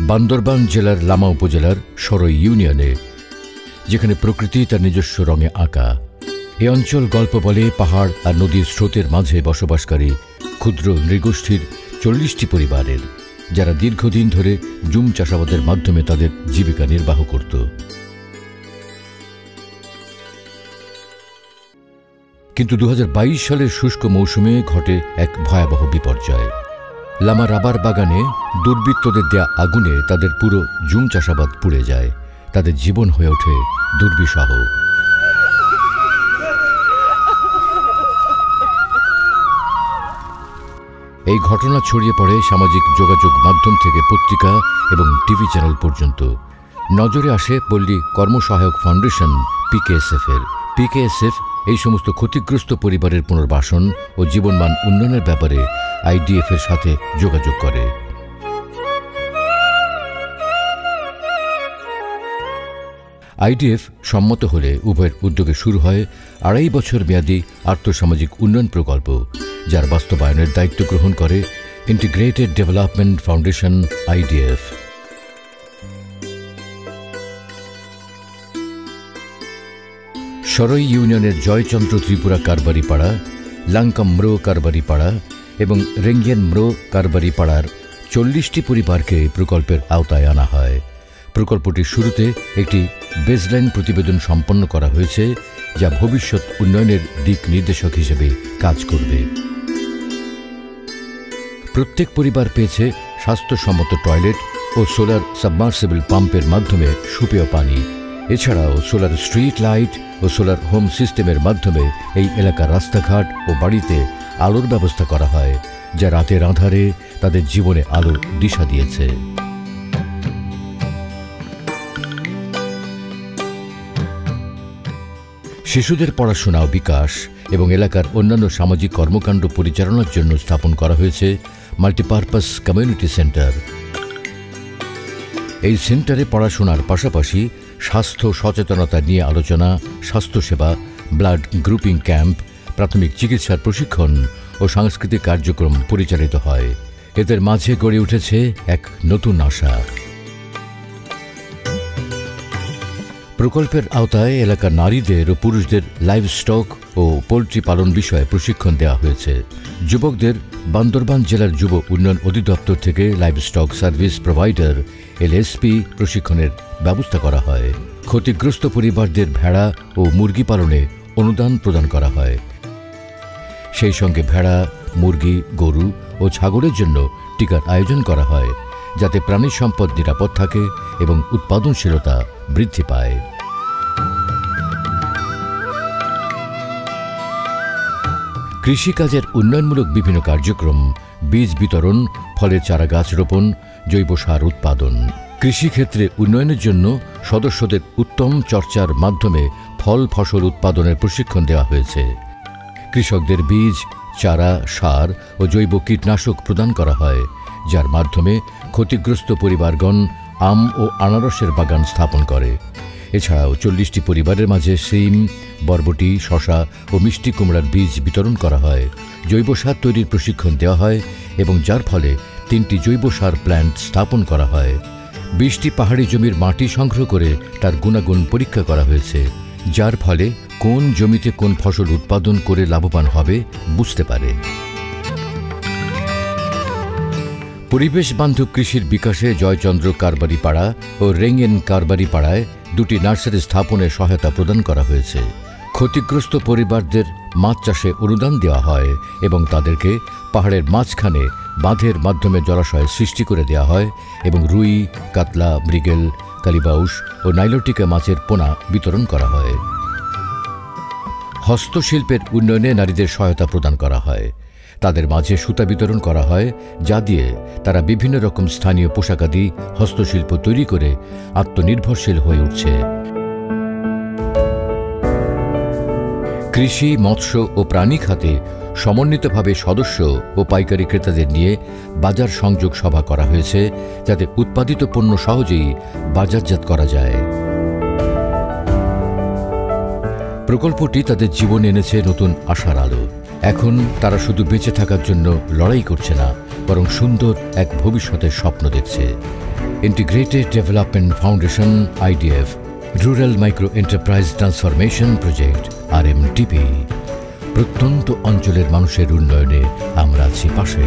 বান্দরবান জেলার লামা উপজেলার সরই ইউনিয়নে, যেখানে প্রকৃতি তার নিজস্ব রঙে আঁকা। এ অঞ্চল গল্প বলে পাহাড় আর নদীর স্রোতের মাঝে বসবাসকারী ক্ষুদ্র নৃগোষ্ঠীর 40টি পরিবারের, যারা দীর্ঘদিন ধরে জুম চাষাবাদের মাধ্যমে তাদের জীবিকা নির্বাহ করত। কিন্তু 2022 সালের শুষ্ক মৌসুমে ঘটে এক ভয়াবহ বিপর্যয়। লামা রাবার বাগানে দুর্বৃত্তদের দেয়া আগুনে তাদের পুরো জুম চাষাবাদ পুড়ে যায়। তাদের জীবন হয়ে ওঠে দুর্বিষহ। এই ঘটনা ছড়িয়ে পড়ে সামাজিক যোগাযোগ মাধ্যম থেকে পত্রিকা এবং টিভি চ্যানেল পর্যন্ত। নজরে আসে পল্লী কর্মসহায়ক ফাউন্ডেশন PKSF-এর। PKSF এই সমস্ত ক্ষতিগ্রস্ত পরিবারের পুনর্বাসন ও জীবনমান উন্নয়নের ব্যাপারে IDF-এর সাথে যোগাযোগ করে। IDF সম্মত হলে উভয়ের উদ্যোগে শুরু হয় 2.5 বছর মেয়াদী আর্থসামাজিক উন্নয়ন প্রকল্প, যার বাস্তবায়নের দায়িত্ব গ্রহণ করে ইন্টিগ্রেটেড ডেভেলপমেন্ট ফাউন্ডেশন IDF। সরই ইউনিয়নের জয়চন্দ্র ত্রিপুরা কারবারি পাড়া, লাংকাম ম্রো কারবারি পাড়া এবং রেঙ্গিয়ান ম্রো কারবারি পাড়ার 40টি পরিবারকে প্রকল্পের আওতায় আনা হয়। প্রকল্পটির শুরুতে একটি বেসলাইন প্রতিবেদন সম্পন্ন করা হয়েছে, যা ভবিষ্যৎ উন্নয়নের দিক নির্দেশক হিসেবে কাজ করবে। প্রত্যেক পরিবার পেয়েছে স্বাস্থ্যসম্মত টয়লেট ও সোলার সাবমার্সিবল পাম্পের মাধ্যমে সুপেয় পানি। এছাড়াও সোলার স্ট্রিট লাইট ও সোলার হোম সিস্টেমের মাধ্যমে এই এলাকার রাস্তাঘাট ও বাড়িতে আলোর ব্যবস্থা করা হয়, যা রাতের আঁধারে তাদের জীবনে আলোর দিশা দিয়েছে। শিশুদের পড়াশোনা ও বিকাশ এবং এলাকার অন্যান্য সামাজিক কর্মকাণ্ড পরিচালনার জন্য স্থাপন করা হয়েছে মাল্টিপারপাস কমিউনিটি সেন্টার। এই সেন্টারে পড়াশোনার পাশাপাশি স্বাস্থ্য সচেতনতা নিয়ে আলোচনা, স্বাস্থ্যসেবা, ব্লাড গ্রুপিং ক্যাম্প, প্রাথমিক চিকিৎসার প্রশিক্ষণ ও সাংস্কৃতিক কার্যক্রম পরিচালিত হয়। এদের মাঝে গড়ে উঠেছে এক নতুন আশা। প্রকল্পের আওতায় এলাকার নারীদের ও পুরুষদের লাইভস্টক ও পোল্ট্রি পালন বিষয়ে প্রশিক্ষণ দেওয়া হয়েছে। যুবকদের বান্দরবান জেলার যুব উন্নয়ন অধিদপ্তর থেকে লাইভস্টক সার্ভিস প্রোভাইডার LSP প্রশিক্ষণের ব্যবস্থা করা হয়। ক্ষতিগ্রস্ত পরিবারদের ভেড়া ও মুরগি পালনে অনুদান প্রদান করা হয়। সেই সঙ্গে ভেড়া, মুরগি, গরু ও ছাগলের জন্য টিকার আয়োজন করা হয়, যাতে প্রাণী সম্পদ নিরাপদ থাকে এবং উৎপাদনশীলতা বৃদ্ধি পায়। কৃষিকাজের উন্নয়নমূলক বিভিন্ন কার্যক্রম, বীজ বিতরণ, ফলের চারা গাছ রোপণ, জৈব সার উৎপাদন। কৃষিক্ষেত্রে উন্নয়নের জন্য সদস্যদের উত্তম চর্চার মাধ্যমে ফল ফসল উৎপাদনের প্রশিক্ষণ দেওয়া হয়েছে। কৃষকদের বীজ, চারা, সার ও জৈব কীটনাশক প্রদান করা হয়, যার মাধ্যমে ক্ষতিগ্রস্ত পরিবারগণ আম ও আনারসের বাগান স্থাপন করে। এছাড়াও 40টি পরিবারের মাঝে সিম, বরবটি, শসা ও মিষ্টি কুমড়ার বীজ বিতরণ করা হয়। জৈব সার তৈরির প্রশিক্ষণ দেওয়া হয় এবং যার ফলে 3টি জৈব সার প্ল্যান্ট স্থাপন করা হয়। 20টি পাহাড়ি জমির মাটি সংগ্রহ করে তার গুণাগুণ পরীক্ষা করা হয়েছে, যার ফলে কোন জমিতে কোন ফসল উৎপাদন করে লাভবান হবে বুঝতে পারে। পরিবেশ বান্ধব কৃষির বিকাশে জয়চন্দ্র কারবারি পাড়া ও রেঙ্গেন কারবারি পাড়ায় 2টি নার্সারি স্থাপনে সহায়তা প্রদান করা হয়েছে। ক্ষতিগ্রস্ত পরিবারদের মাছ চাষে অনুদান দেওয়া হয় এবং তাদেরকে পাহাড়ের মাঝখানে বাঁধের মাধ্যমে জলাশয় সৃষ্টি করে দেওয়া হয় এবং রুই, কাতলা, মৃগেল, কালিবাউস ও নাইলোটিকা মাছের পোনা বিতরণ করা হয়। হস্তশিল্পের উন্নয়নে নারীদের সহায়তা প্রদান করা হয়। তাদের মাঝে সুতা বিতরণ করা হয়, যা দিয়ে তারা বিভিন্ন রকম স্থানীয় পোশাকাদি হস্তশিল্প তৈরি করে আত্মনির্ভরশীল হয়ে উঠছে। কৃষি, মৎস্য ও প্রাণী খাতে সমন্বিতভাবে সদস্য ও পাইকারি ক্রেতাদের নিয়ে বাজার সংযোগ সভা করা হয়েছে, যাতে উৎপাদিত পণ্য সহজেই বাজারজাত করা যায়। প্রকল্পটি তাদের জীবনে এনেছে নতুন আশার আলো। এখন তারা শুধু বেঁচে থাকার জন্য লড়াই করছে না, বরং সুন্দর এক ভবিষ্যতের স্বপ্ন দেখছে। Integrated development foundation IDF, rural micro enterprise transformation project RMTP। প্রত্যন্ত অঞ্চলের মানুষের উন্নয়নে আমরা আছি পাশে।